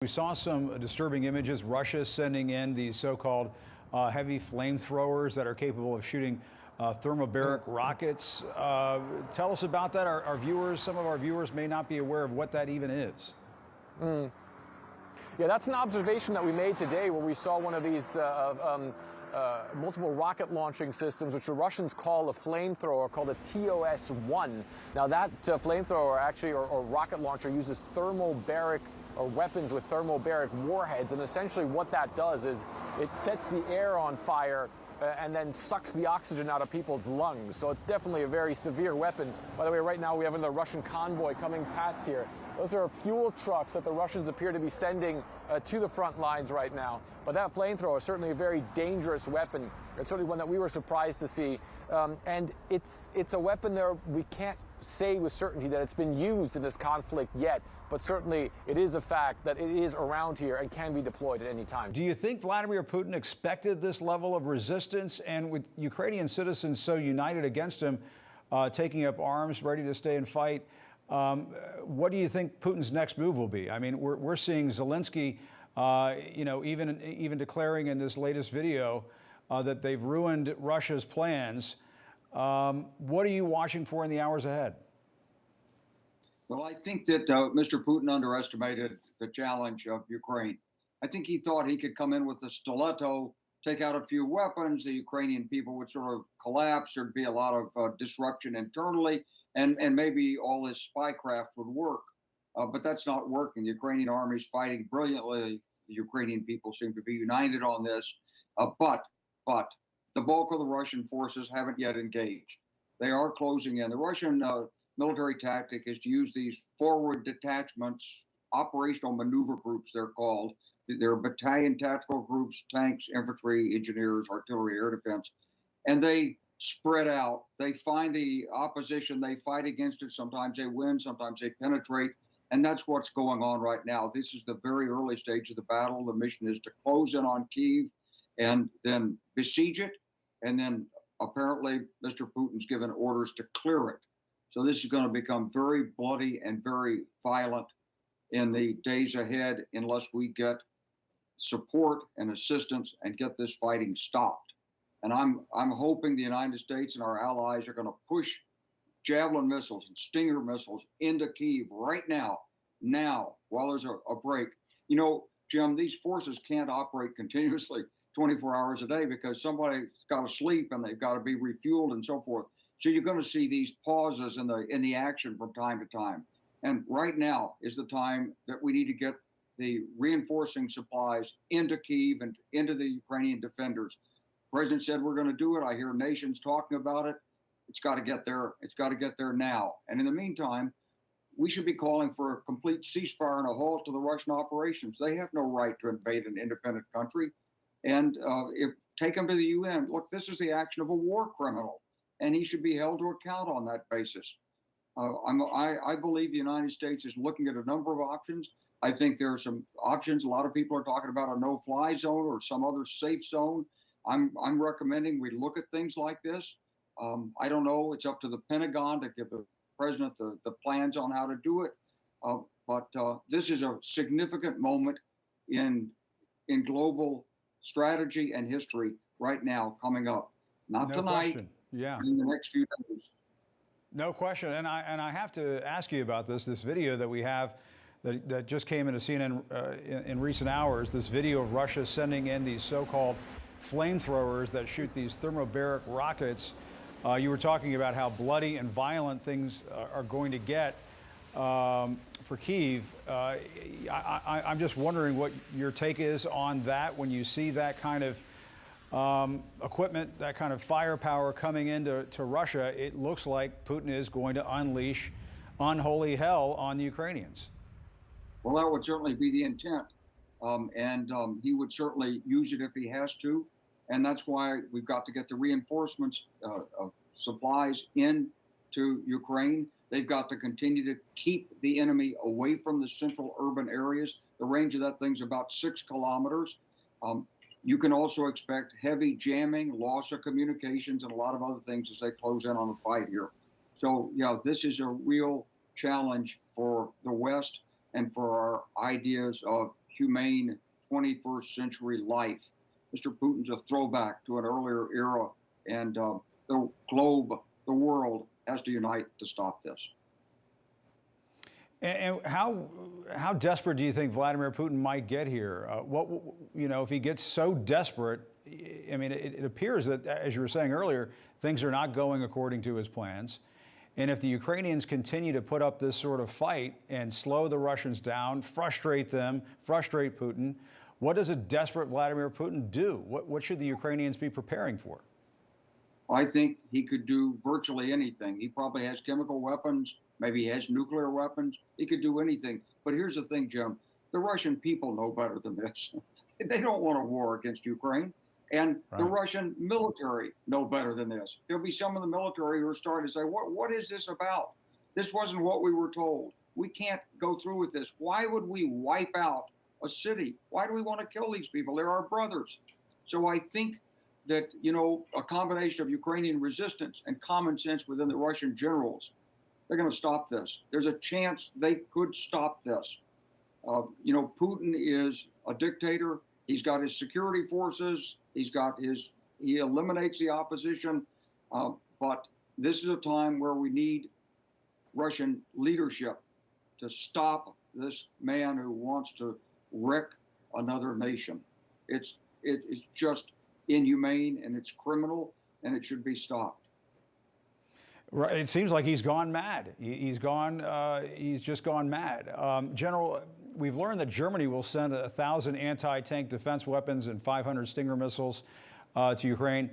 We saw some disturbing images. Russia sending in these so-called heavy flamethrowers that are capable of shooting thermobaric rockets. Tell us about that. Our viewers, some of our viewers may not be aware of what that even is. Yeah, that's an observation that we made today where we saw one of these multiple rocket launching systems, which the Russians call a flamethrower, called a TOS-1. Now that flamethrower actually, or rocket launcher, uses thermobaric or weapons with thermobaric warheads, and essentially what that does is it sets the air on fire and then sucks the oxygen out of people's lungs. So it's definitely a very severe weapon. By the way, right now we have another Russian convoy coming past here. Those are fuel trucks that the Russians appear to be sending to the front lines right now. But that flamethrower is certainly a very dangerous weapon. It's certainly one that we were surprised to see. And it's a weapon there we can't say with certainty that it's been used in this conflict yet, but certainly it is a fact that it is around here and can be deployed at any time. Do you think Vladimir Putin expected this level of resistance, and with Ukrainian citizens so united against him, taking up arms, ready to stay and fight, what do you think Putin's next move will be? I mean, we're seeing Zelensky, even declaring in this latest video that they've ruined Russia's plans. What are you watching for in the hours ahead? Well, I think that Mr. Putin underestimated the challenge of Ukraine. I think he thought he could come in with a stiletto, take out a few weapons, the Ukrainian people would sort of collapse, there'd be a lot of disruption internally, and maybe all this spycraft would work. But that's not working. The Ukrainian army is fighting brilliantly. The Ukrainian people seem to be united on this. But the bulk of the Russian forces haven't yet engaged. They are closing in. The Russian military tactic is to use these forward detachments, operational maneuver groups, they're called. They're battalion tactical groups, tanks, infantry, engineers, artillery, air defense. And they spread out. They find the opposition, they fight against it. Sometimes they win, sometimes they penetrate. And that's what's going on right now. This is the very early stage of the battle. The mission is to close in on Kyiv and then besiege it. And then apparently Mr. Putin's given orders to clear it. So this is going to become very bloody and very violent in the days ahead unless we get support and assistance and get this fighting stopped. And I'm hoping the United States and our allies are going to push Javelin missiles and Stinger missiles into Kyiv right now, while there's a break. You know, Jim, these forces can't operate continuously 24 hours a day because somebody's got to sleep and they've got to be refueled and so forth. So you're going to see these pauses in the action from time to time. And right now is the time that we need to get the reinforcing supplies into Kyiv and into the Ukrainian defenders. The president said we're going to do it. I hear nations talking about it. It's got to get there. It's got to get there now. And in the meantime, we should be calling for a complete ceasefire and a halt to the Russian operations. They have no right to invade an independent country. And take them to the UN. Look, this is the action of a war criminal, and he should be held to account on that basis. I believe the United States is looking at a number of options. I think there are some options. A lot of people are talking about a no-fly zone or some other safe zone. I'm recommending we look at things like this. I don't know. It's up to the Pentagon to give the president the plans on how to do it. But this is a significant moment in global strategy and history right now coming up. Not tonight. Question. Yeah. In the next few days. No question. And I have to ask you about this video that we have that just came into CNN in recent hours. This video of Russia sending in these so-called flamethrowers that shoot these thermobaric rockets. You were talking about how bloody and violent things are going to get for Kyiv. I'm just wondering what your take is on that when you see that kind of equipment, that kind of firepower coming into Russia. It looks like Putin is going to unleash unholy hell on the Ukrainians. Well, that would certainly be the intent. He would certainly use it if he has to. And that's why we've got to get the reinforcements of supplies into Ukraine. They've got to continue to keep the enemy away from the central urban areas. The range of that thing's about 6 kilometers. You can also expect heavy jamming, loss of communications, and a lot of other things as they close in on the fight here. So, yeah, this is a real challenge for the West and for our ideas of humane 21st century life. Mr. Putin's a throwback to an earlier era, and the globe, the world, has to unite to stop this. And how desperate do you think Vladimir Putin might get here? If he gets so desperate, I mean, it appears that, as you were saying earlier, things are not going according to his plans. And if the Ukrainians continue to put up this sort of fight and slow the Russians down, frustrate them, frustrate Putin, what does a desperate Vladimir Putin do? What should the Ukrainians be preparing for? I think he could do virtually anything. He probably has chemical weapons. Maybe he has nuclear weapons. He could do anything. But here's the thing, Jim. The Russian people know better than this. They don't want a war against Ukraine. And the Russian military know better than this. There'll be some of the military who are starting to say, what is this about? This wasn't what we were told. We can't go through with this. Why would we wipe out a city? Why do we want to kill these people? They're our brothers. So I think that, a combination of Ukrainian resistance and common sense within the Russian generals, they're going to stop this. There's a chance they could stop this. Putin is a dictator. He's got his security forces. He eliminates the opposition. But this is a time where we need Russian leadership to stop this man who wants to wreck another nation. It's just inhumane, and it's criminal, and it should be stopped. Right. It seems like he's gone mad. He's just gone mad. General, we've learned that Germany will send 1,000 anti-tank defense weapons and 500 Stinger missiles to Ukraine.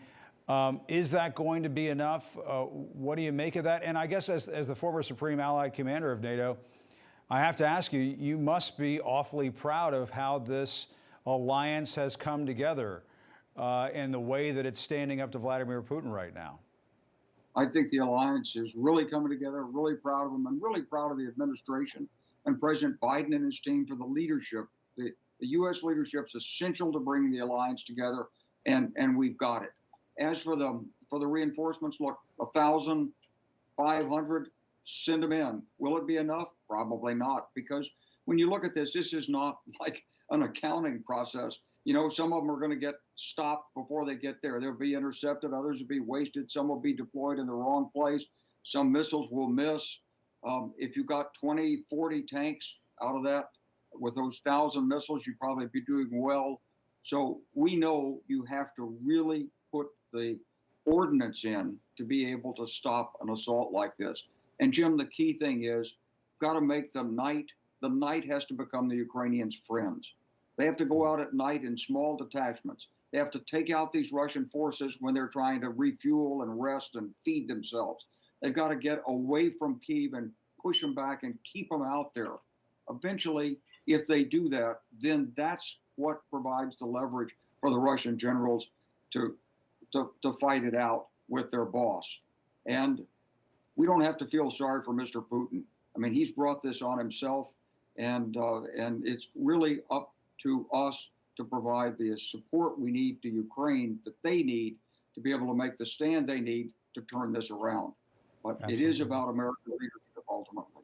Is that going to be enough? What do you make of that? And I guess as the former Supreme Allied Commander of NATO, I have to ask you, you must be awfully proud of how this alliance has come together and the way that it's standing up to Vladimir Putin right now. I think the alliance is really coming together, really proud of them, and really proud of the administration and President Biden and his team for the leadership. The U.S. leadership is essential to bringing the alliance together, and we've got it. As for the reinforcements, look, 1,000, 500, send them in. Will it be enough? Probably not, because when you look at this is not like an accounting process. Some of them are going to get stopped before they get there. They'll be intercepted. Others will be wasted. Some will be deployed in the wrong place. Some missiles will miss. If you got 20, 40 tanks out of that, with those 1,000 missiles, you'd probably be doing well. So we know you have to really put the ordnance in to be able to stop an assault like this. And Jim, the key thing is, got to make the night has to become the Ukrainians' friends. They have to go out at night in small detachments. They have to take out these Russian forces when they're trying to refuel and rest and feed themselves. They've got to get away from Kyiv and push them back and keep them out there. Eventually, if they do that, then that's what provides the leverage for the Russian generals to fight it out with their boss. And we don't have to feel sorry for Mr. Putin. I mean, he's brought this on himself, and it's really up to us to provide the support we need to Ukraine, that they need to be able to make the stand they need to turn this around. But Absolutely. It is about American leadership ultimately.